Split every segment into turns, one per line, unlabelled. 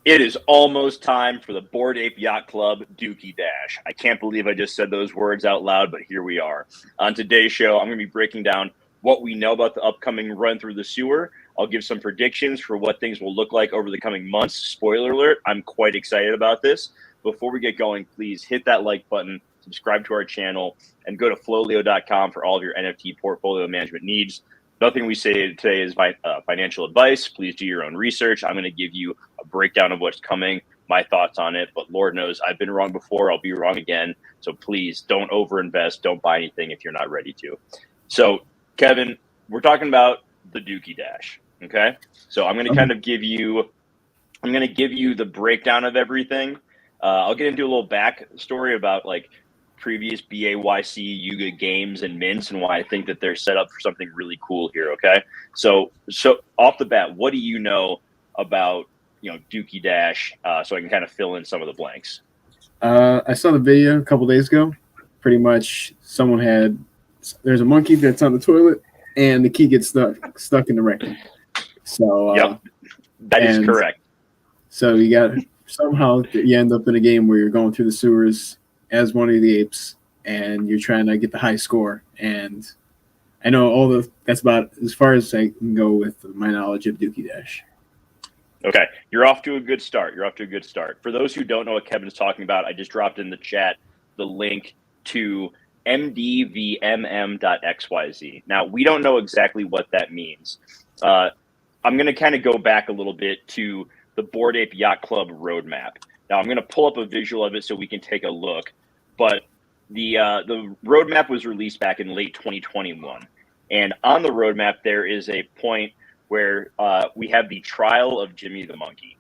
It is almost time for the Bored Ape Yacht Club Dookey Dash. I can't believe I just said those words out loud, but here we are. On today's show, I'm going to be breaking down what we know about the upcoming run through the sewer. I'll give some predictions for what things will look like over the coming months. Spoiler alert, I'm quite excited about this. Before we get going, please hit that like button, subscribe to our channel, and go to FLOLiO.com for all of your NFT portfolio management needs. Nothing we say today is financial advice. Please do your own research. I'm going to give you a breakdown of what's coming, my thoughts on it. But Lord knows I've been wrong before. I'll be wrong again. So please don't overinvest. Don't buy anything if you're not ready to. So, Kevin, we're talking about the Dookey Dash. Okay. So I'm going to kind of give you the breakdown of everything. I'll get into a little backstory about like previous BAYC Yuga games and mints and why I think that they're set up for something really cool here. Okay. So off the bat, what do you know about, Dookey Dash? So I can kind of fill in some of the blanks.
I saw the video a couple days ago. Pretty much there's a monkey that's on the toilet and the key gets stuck in the rectum. So
yep, that is correct.
So somehow you end up in a game where you're going through the sewers as one of the apes, and you're trying to get the high score. And I know that's about as far as I can go with my knowledge of Dookey Dash.
Okay, you're off to a good start. For those who don't know what Kevin's talking about, I just dropped in the chat the link to mdvmm.xyz. Now, we don't know exactly what that means. I'm going to kind of go back a little bit to the Bored Ape Yacht Club roadmap. Now, I'm going to pull up a visual of it so we can take a look. But the roadmap was released back in late 2021. And on the roadmap, there is a point where we have the trial of Jimmy the monkey.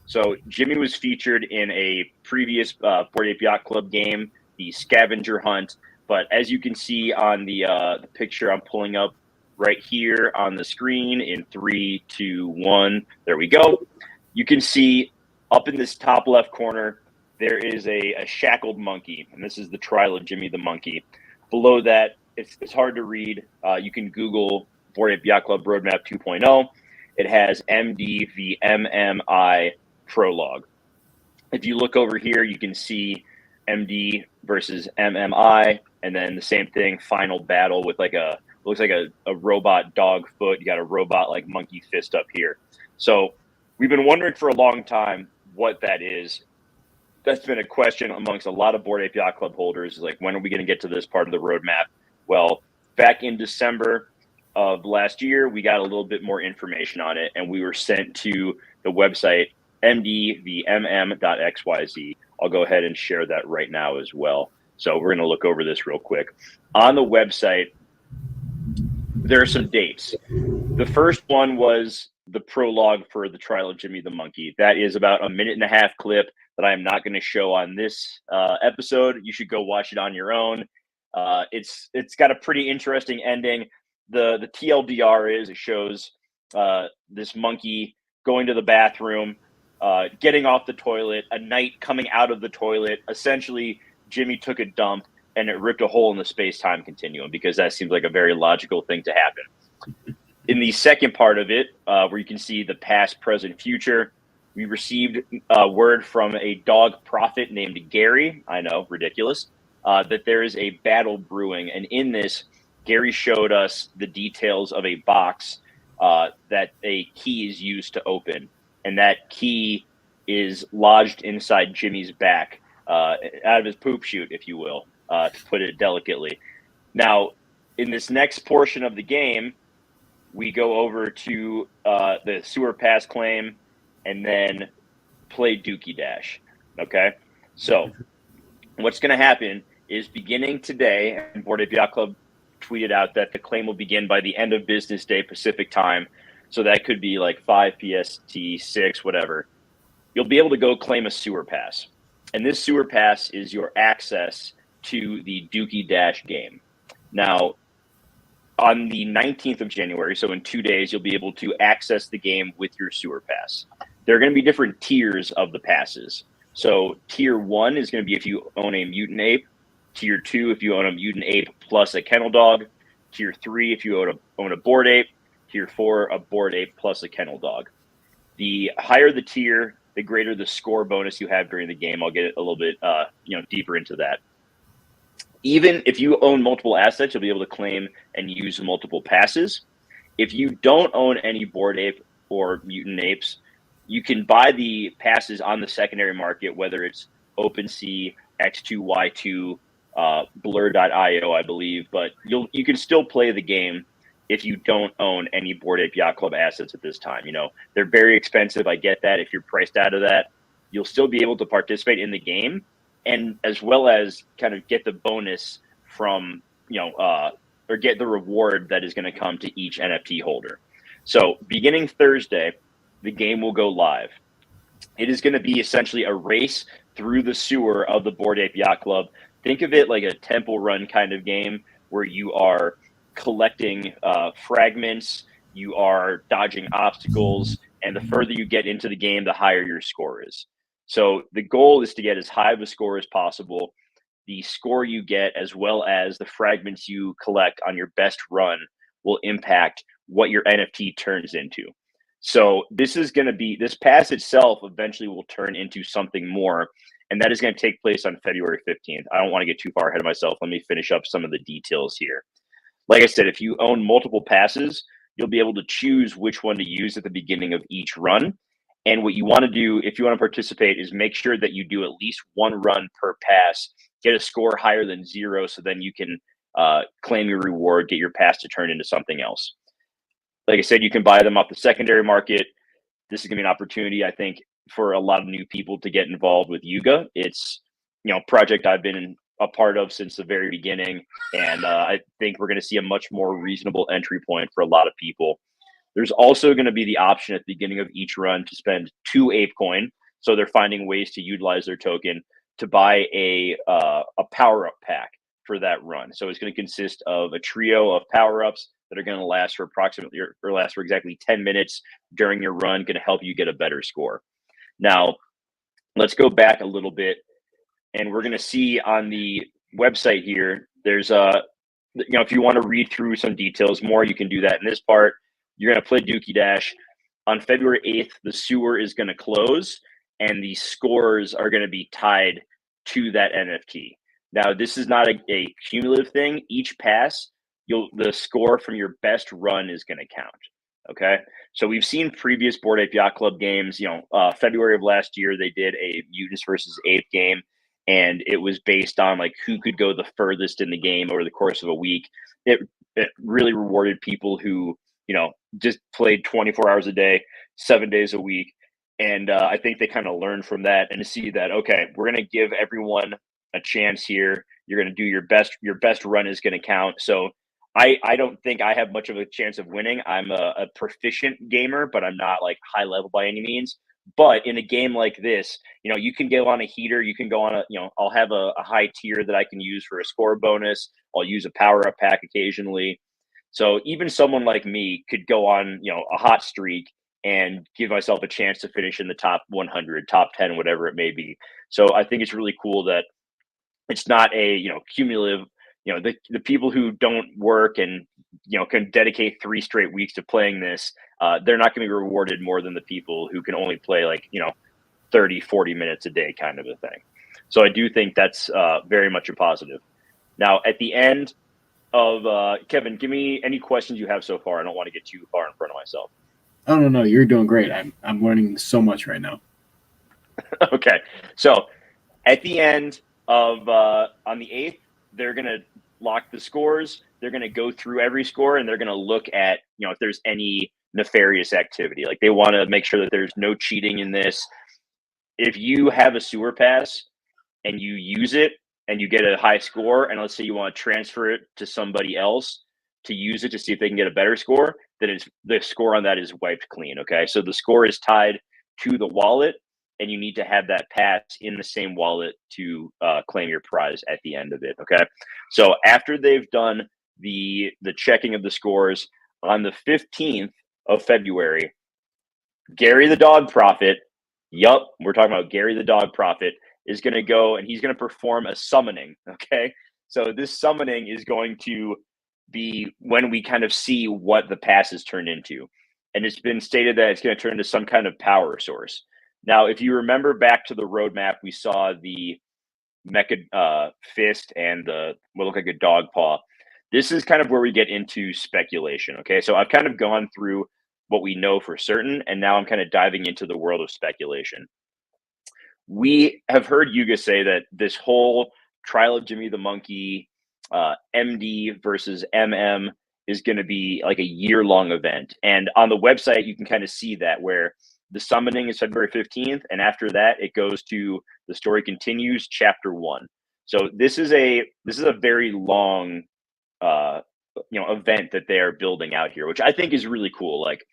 So Jimmy was featured in a previous Bored Ape Yacht Club game, the scavenger hunt. But as you can see on the picture I'm pulling up right here on the screen in 3, 2, 1, there we go. You can see up in this top left corner, there is a shackled monkey, and this is the trial of Jimmy the monkey. Below that, it's hard to read. You can Google Bored Ape Yacht Club Roadmap 2.0. It has MDVMMI prologue. If you look over here, you can see MD versus MMI, and then the same thing, final battle with looks like a robot dog foot. You got a robot like monkey fist up here. So we've been wondering for a long time what that is. That's been a question amongst a lot of Bored Ape Yacht Club holders. Like, when are we going to get to this part of the roadmap? Well, back in December of last year, we got a little bit more information on it, and we were sent to the website mdvmm.xyz. I'll go ahead and share that right now as well. So we're going to look over this real quick. On the website, there are some dates. The first one was the prologue for the trial of Jimmy the monkey. That is about a 1.5-minute clip that I am not going to show on this episode. You should go watch it on your own. It's got a pretty interesting ending. The TLDR is it shows this monkey going to the bathroom, getting off the toilet, a knight coming out of the toilet. Essentially, Jimmy took a dump and it ripped a hole in the space-time continuum, because that seems like a very logical thing to happen. In the second part of it, where you can see the past, present, future, we received word from a dog prophet named Gary. I know, ridiculous. That there is a battle brewing. And in this, Gary showed us the details of a box that a key is used to open. And that key is lodged inside Jimmy's back, out of his poop chute, if you will, to put it delicately. Now, in this next portion of the game, we go over to the sewer pass claim and then play Dookey Dash. Okay? So what's going to happen is, beginning today, and Bored Ape Yacht Club tweeted out that the claim will begin by the end of business day Pacific time. So that could be like 5 PST, 6, whatever. You'll be able to go claim a sewer pass. And this sewer pass is your access to the Dookey Dash game. Now, on the 19th of January, so in 2 days, you'll be able to access the game with your sewer pass. There are going to be different tiers of the passes. So tier 1 is going to be if you own a mutant ape. Tier 2 if you own a mutant ape plus a kennel dog. Tier 3 if you own a bored ape. Tier 4, a bored ape plus a kennel dog. The higher the tier, the greater the score bonus you have during the game. I'll get a little bit deeper into that. Even if you own multiple assets, you'll be able to claim and use multiple passes. If you don't own any Bored Ape or Mutant Apes, you can buy the passes on the secondary market, whether it's OpenSea, X2Y2, Blur.io, I believe, but you can still play the game if you don't own any Bored Ape Yacht Club assets at this time. They're very expensive. I get that. If you're priced out of that, you'll still be able to participate in the game, and as well as kind of get the bonus from, or get the reward that is going to come to each NFT holder. So beginning Thursday, the game will go live. It is going to be essentially a race through the sewer of the Bored Ape Yacht Club. Think of it like a temple run kind of game where you are collecting fragments, you are dodging obstacles, and the further you get into the game, the higher your score is. So the goal is to get as high of a score as possible. The score you get, as well as the fragments you collect on your best run, will impact what your NFT turns into. So this pass itself eventually will turn into something more, and that is going to take place on February 15th. I don't want to get too far ahead of myself. Let me finish up some of the details here. Like I said, if you own multiple passes, you'll be able to choose which one to use at the beginning of each run. And what you want to do, if you want to participate, is make sure that you do at least one run per pass, get a score higher than 0, so then you can claim your reward, get your pass to turn into something else. Like I said, you can buy them off the secondary market. This is going to be an opportunity, I think, for a lot of new people to get involved with Yuga. It's, a project I've been a part of since the very beginning, and I think we're going to see a much more reasonable entry point for a lot of people. There's also going to be the option at the beginning of each run to spend 2 ApeCoin. So they're finding ways to utilize their token to buy a power-up pack for that run. So it's going to consist of a trio of power-ups that are going to last for exactly 10 minutes during your run, going to help you get a better score. Now, let's go back a little bit, and we're going to see on the website here, there's if you want to read through some details more, you can do that in this part. You're going to play Dookey Dash. On February 8th, the sewer is going to close, and the scores are going to be tied to that NFT. Now, this is not a cumulative thing. Each pass, the score from your best run is going to count. Okay, so we've seen previous Bored Ape Yacht Club games. February of last year, they did a Mutants versus Ape game, and it was based on like who could go the furthest in the game over the course of a week. It really rewarded people who just played 24 hours a day, 7 days a week. And I think they kind of learned from that and to see that, okay, we're going to give everyone a chance here. You're going to do your best. Your best run is going to count. So I don't think I have much of a chance of winning. I'm a proficient gamer, but I'm not like high level by any means. But in a game like this, you can go on a heater. You can go on I'll have a high tier that I can use for a score bonus. I'll use a power up pack occasionally. So even someone like me could go on, a hot streak and give myself a chance to finish in the top 100, top 10, whatever it may be. So I think it's really cool that it's not a, cumulative, the people who don't work and, can dedicate 3 straight weeks to playing this, they're not going to be rewarded more than the people who can only play 30, 40 minutes a day kind of a thing. So I do think that's very much a positive. Now, at the end of Kevin, give me any questions you have so far. I don't want to get too far in front of myself.
Oh no, you're doing great. I'm learning so much right now.
Okay, so at the end of on the 8th, they're gonna lock the scores. They're gonna go through every score and they're gonna look at if there's any nefarious activity. Like they want to make sure that there's no cheating in this. If you have a sewer pass and you use it and you get a high score, and let's say you want to transfer it to somebody else to use it to see if they can get a better score, then the score on that is wiped clean. Okay, so the score is tied to the wallet, and you need to have that pass in the same wallet to claim your prize at the end of it. Okay, so after they've done the checking of the scores on the 15th of February, Gary the Dog Prophet, we're talking about Gary the Dog Prophet, is going to go and he's going to perform a summoning. Okay, so this summoning is going to be when we kind of see what the pass is turned into, and it's been stated that it's going to turn into some kind of power source. Now, if you remember back to the roadmap, we saw the mecha fist and the what looked like a dog paw. This is kind of where we get into speculation. Okay, so I've kind of gone through what we know for certain, and now I'm kind of diving into the world of speculation. We have heard Yuga say that this whole trial of Jimmy the Monkey, MD versus MM, is going to be like a year-long event. And on the website, you can kind of see that where the summoning is February 15th, and after that, it goes to the story continues, chapter 1. So this is a very long event that they are building out here, which I think is really cool. Like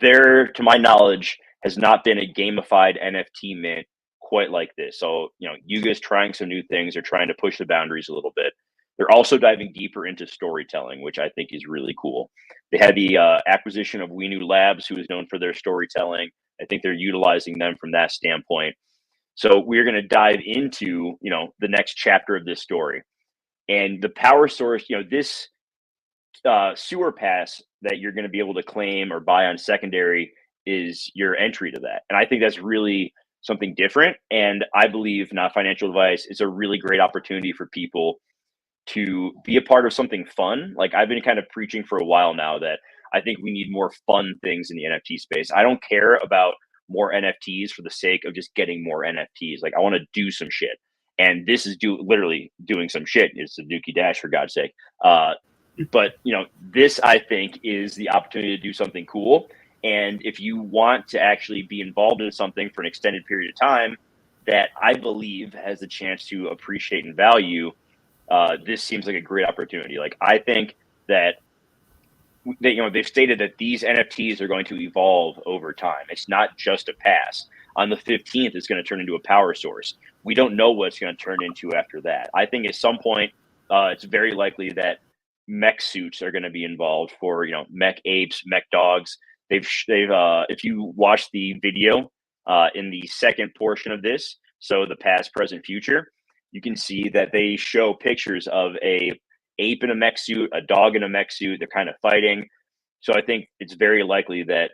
there, to my knowledge, has not been a gamified NFT mint quite like this. So, Yuga is trying some new things. They're trying to push the boundaries a little bit. They're also diving deeper into storytelling, which I think is really cool. They had the acquisition of We New Labs, who is known for their storytelling. I think they're utilizing them from that standpoint. So we're going to dive into, the next chapter of this story. And the power source, this sewer pass that you're going to be able to claim or buy on secondary is your entry to that. And I think that's really something different. And I believe, not financial advice, is a really great opportunity for people to be a part of something fun. Like I've been kind of preaching for a while now that I think we need more fun things in the NFT space. I don't care about more NFTs for the sake of just getting more NFTs. Like I want to do some shit. And this is literally doing some shit. It's the Dookey Dash, for God's sake. But this I think is the opportunity to do something cool. And if you want to actually be involved in something for an extended period of time that I believe has the chance to appreciate and value, this seems like a great opportunity. Like I think that they've stated that these NFTs are going to evolve over time. It's not just a pass. On the 15th, it's going to turn into a power source. We don't know what it's going to turn into after that. I think at some point, it's very likely that mech suits are going to be involved for mech apes, mech dogs. They've if you watch the video in the second portion of this, so the past, present, future, you can see that they show pictures of a ape in a mech suit, a dog in a mech suit. They're kind of fighting. So I think it's very likely that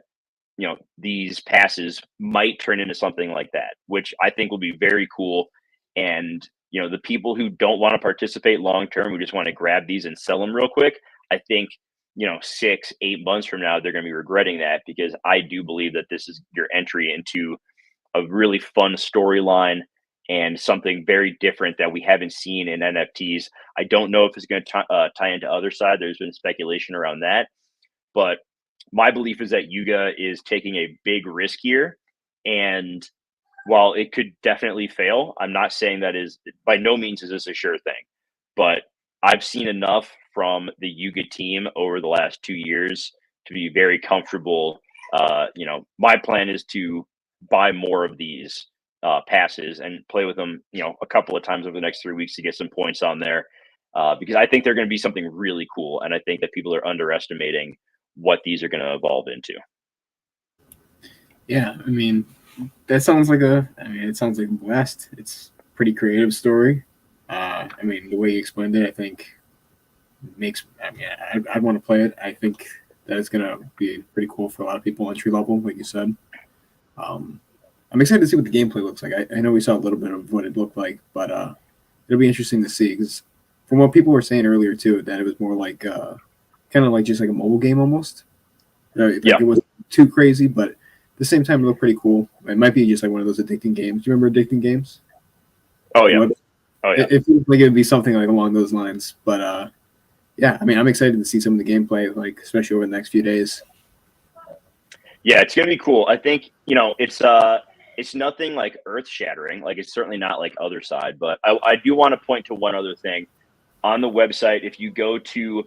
these passes might turn into something like that, which I think will be very cool. And the people who don't want to participate long term, who just want to grab these and sell them real quick, I think 6-8 months from now they're going to be regretting that, because I do believe that this is your entry into a really fun storyline and something very different that we haven't seen in NFTs. I don't know if it's going to tie into other side. There's been speculation around that, but my belief is that Yuga is taking a big risk here. And while it could definitely fail, I'm not saying that is by no means is this a sure thing, but I've seen enough from the Yuga team over the last 2 years to be very comfortable. My plan is to buy more of these passes and play with them, a couple of times over the next 3 weeks to get some points on there, because I think they're going to be something really cool. And I think that people are underestimating what these are going to evolve into.
Yeah, I mean, that sounds like it sounds like a blast. It's a pretty creative story. I mean, the way you explained it, I think I want to play it. I think that it's going to be pretty cool for a lot of people entry level, like you said. I'm excited to see what the gameplay looks like. I know we saw a little bit of what it looked like, but it'll be interesting to see, because from what people were saying earlier too, that it was more like kind of like just like a mobile game almost. Like it wasn't too crazy, but at the same time it looked pretty cool. It might be just like one of those addicting games. Do you remember addicting games?
Oh yeah.
It feels like it would be something like along those lines. But yeah, I mean, I'm excited to see some of the gameplay, like especially over the next few days.
Yeah, it's gonna be cool. I think it's nothing like earth shattering. Like it's certainly not like Other Side, but I do want to point to one other thing on the website. If you go to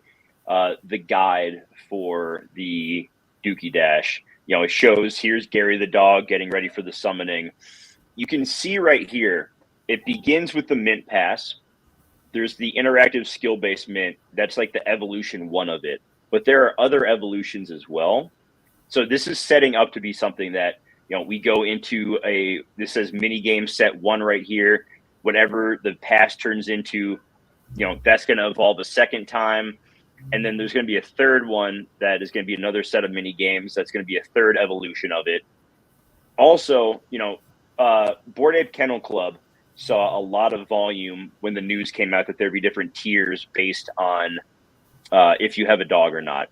the guide for the Dookey Dash, it shows here's Gary the dog getting ready for the summoning. You can see right here, it begins with the mint pass. There's the interactive skill-based mint. That's like the evolution 1 of it. But there are other evolutions as well. So this is setting up to be something that, we go into this says mini game set 1 right here. Whatever the pass turns into, that's going to evolve a second time. And then there's going to be a third one that is going to be another set of mini games. That's going to be a third evolution of it. Also, Bored Ape Kennel Club saw a lot of volume when the news came out that there'd be different tiers based on if you have a dog or not.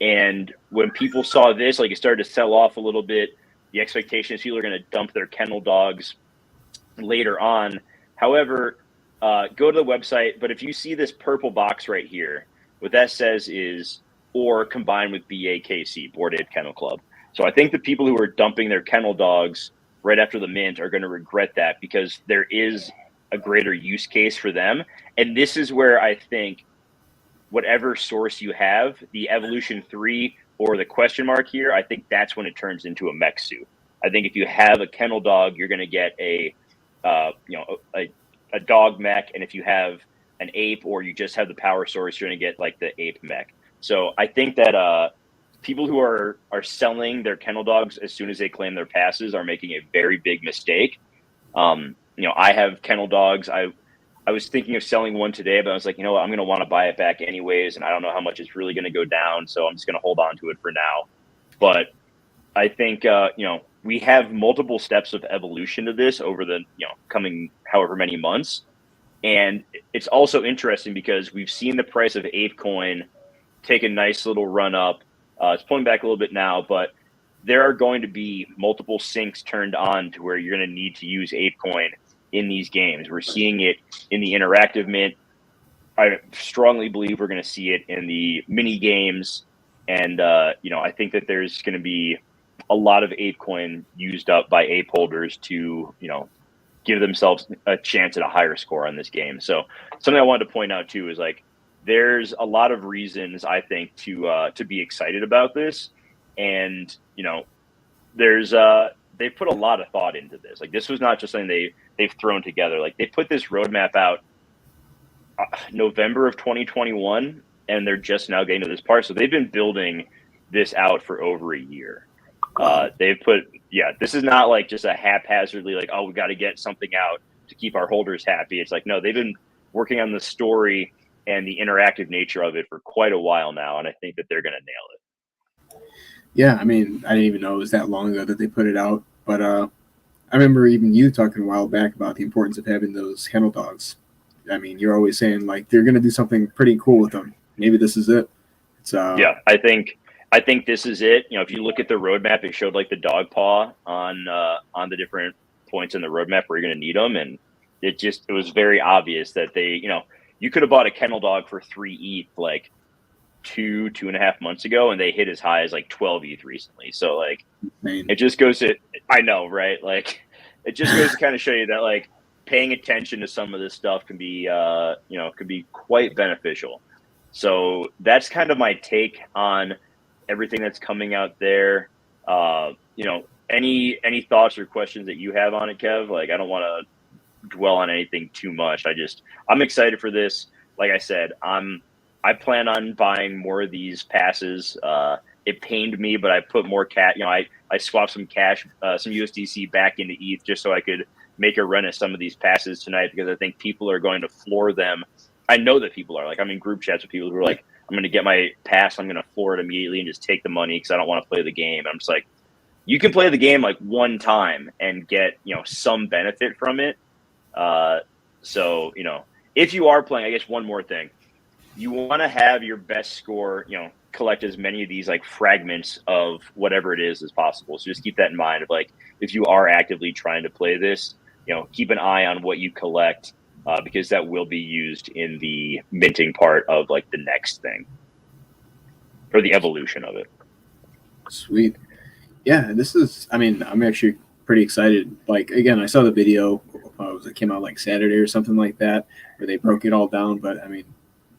And when people saw this, like it started to sell off a little bit. The expectation is people are going to dump their kennel dogs later on. However, go to the website. But if you see this purple box right here, what that says is or combined with BAYC, Bored Ape Kennel Club. So I think the people who are dumping their kennel dogs right after the mint are going to regret that because there is a greater use case for them. And this is where I think whatever source you have, the Evolution 3 or the question mark here, I think that's when it turns into a mech suit. I think if you have a kennel dog, you're going to get a dog mech, and if you have an ape or you just have the power source, you're going to get like the ape mech. So I think that people who are selling their kennel dogs as soon as they claim their passes are making a very big mistake. I have kennel dogs. I was thinking of selling one today, but I was like, you know what, I'm going to want to buy it back anyways, and I don't know how much it's really going to go down, so I'm just going to hold on to it for now. But I think we have multiple steps of evolution to this over the coming however many months, and it's also interesting because we've seen the price of ApeCoin take a nice little run up. It's pulling back a little bit now, but there are going to be multiple sinks turned on to where you're going to need to use ApeCoin in these games. We're seeing it in the interactive mint. I strongly believe we're going to see it in the mini games. And, I think that there's going to be a lot of ApeCoin used up by ape holders to, give themselves a chance at a higher score on this game. So something I wanted to point out too is like, there's a lot of reasons I think to be excited about this. And, they put a lot of thought into this. Like this was not just something they've thrown together. Like they put this roadmap out November of 2021, and they're just now getting to this part. So they've been building this out for over a year. This is not like just a haphazardly like, oh, we got to get something out to keep our holders happy. It's like, no, they've been working on the story and the interactive nature of it for quite a while now. And I think that they're going to nail it.
Yeah, I mean, I didn't even know it was that long ago that they put it out. But I remember even you talking a while back about the importance of having those kennel dogs. I mean, you're always saying like they're going to do something pretty cool with them. Maybe this is it.
I think this is it. If you look at the roadmap, it showed like the dog paw on the different points in the roadmap where you're going to need them, and it was very obvious that they, you could have bought a kennel dog for 3 ETH like 2.5 months ago, and they hit as high as like 12 ETH recently. So like, it just goes to, I know, right? Like, it just goes to kind of show you that like paying attention to some of this stuff can be, could be quite beneficial. So that's kind of my take on everything that's coming out there. Any thoughts or questions that you have on it, Kev? Like, I don't want to dwell on anything too much. I'm excited for this. Like I said, I plan on buying more of these passes. It pained me, but I put more I swapped some cash, some USDC back into ETH just so I could make a run at some of these passes tonight, because I think people are going to floor them. I know that people are. Like, I'm in group chats with people who are like, I'm going to get my pass, I'm going to floor it immediately and just take the money because I don't want to play the game. And I'm just like, you can play the game like one time and get, some benefit from it. So, if you are playing, I guess one more thing, you want to have your best score, collect as many of these like fragments of whatever it is as possible. So just keep that in mind of like, if you are actively trying to play this, keep an eye on what you collect, because that will be used in the minting part of like the next thing or the evolution of it.
Sweet. Yeah, I'm actually pretty excited. Like, again, I saw the video, it came out like Saturday or something like that, where they broke it all down. But I mean,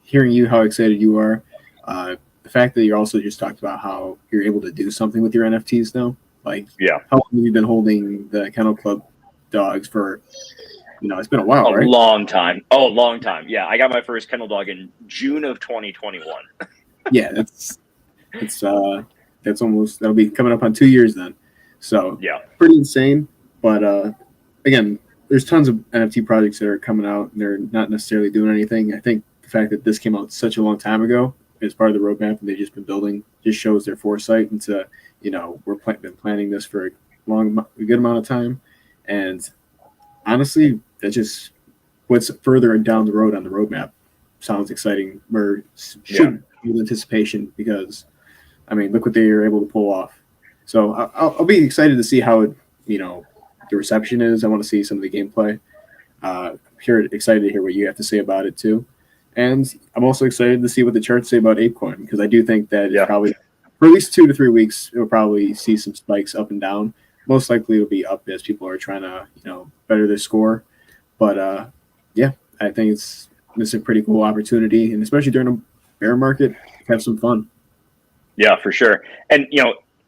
hearing you, how excited you are, the fact that you also just talked about how you're able to do something with your NFTs now. Like, how long have you been holding the Kennel Club dogs for? It's been a while, right?
Long time. Oh, long time. Yeah, I got my first kennel dog in June of 2021.
Yeah, that'll be coming up on 2 years then. So
yeah,
pretty insane. But again, there's tons of NFT projects that are coming out and they're not necessarily doing anything. I think the fact that this came out such a long time ago as part of the roadmap and they've just been building just shows their foresight into, we're been planning this for a good amount of time, and honestly, that just what's further down the road on the roadmap sounds exciting. Or should be with anticipation because, I mean, look what they were able to pull off. So I'll be excited to see how it, the reception is. I want to see some of the gameplay. Excited to hear what you have to say about it too, and I'm also excited to see what the charts say about ApeCoin because I do think that it's probably for at least 2 to 3 weeks it'll probably see some spikes up and down. Most likely it'll be up as people are trying to better their score, but yeah, I think it's a pretty cool opportunity, and especially during a bear market, have some fun.
Yeah, for sure. And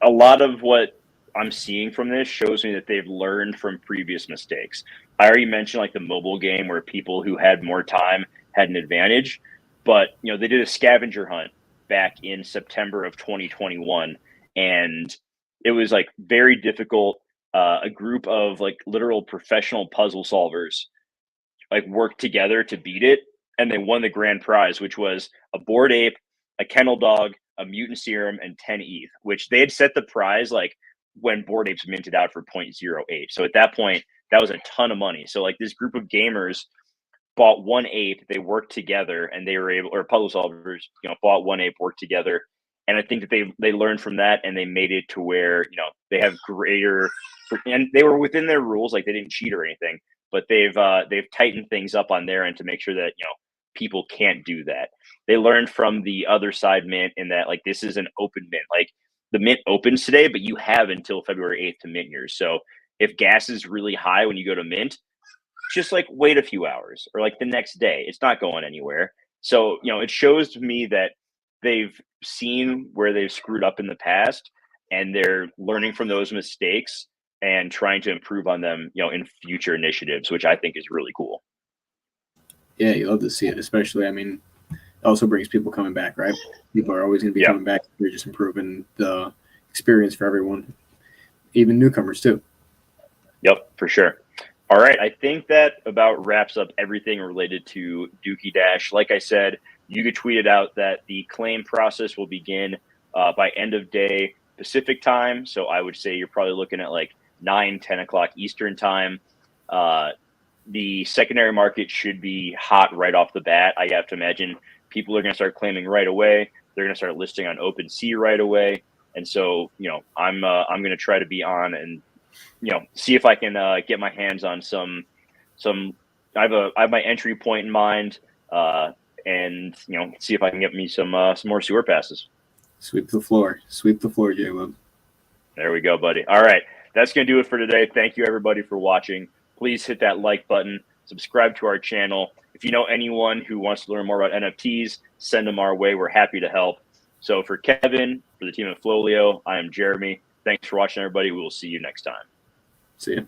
a lot of what I'm seeing from this shows me that they've learned from previous mistakes. I already mentioned like the mobile game where people who had more time had an advantage, but they did a scavenger hunt back in September of 2021, and it was like very difficult. A group of like literal professional puzzle solvers like worked together to beat it, and they won the grand prize, which was a bored ape, a kennel dog, a mutant serum, and 10 ETH, which they had set the prize like when Bored Apes minted out for 0.08. So at that point, that was a ton of money. So like this group of gamers bought one ape, they worked together, and they were able, or puzzle solvers, bought one ape, worked together. And I think that they learned from that, and they made it to where they have greater, and they were within their rules, like they didn't cheat or anything, but they've tightened things up on their end to make sure that people can't do that. They learned from the other side mint in that like this is an open mint. Like the mint opens today, but you have until February 8th to mint yours. So if gas is really high when you go to mint, just like wait a few hours or like the next day. It's not going anywhere. So, it shows to me that they've seen where they've screwed up in the past and they're learning from those mistakes and trying to improve on them, in future initiatives, which I think is really cool.
Yeah, you love to see it, especially, I mean, it also brings people coming back, right? People are always going to be coming back. You're just improving the experience for everyone, even newcomers too.
Yep, for sure. All right, I think that about wraps up everything related to Dookey Dash. Like I said, Yuga tweeted out that the claim process will begin by end of day Pacific time. So I would say you're probably looking at like 9-10 o'clock Eastern time. The secondary market should be hot right off the bat. I have to imagine people are going to start claiming right away. They're going to start listing on OpenSea right away. And so, I'm going to try to be on and see if I can get my hands on some. I have my entry point in mind, and see if I can get me some more sewer passes.
Sweep the floor, JWeb.
There we go, buddy. All right, that's gonna do it for today. Thank you everybody for watching. Please hit that like button, subscribe to our channel. If you know anyone who wants to learn more about NFTs, send them our way. We're happy to help. So for Kevin, for the team at FLOLiO, I am Jeremy. Thanks for watching, everybody. We will see you next time.
See you.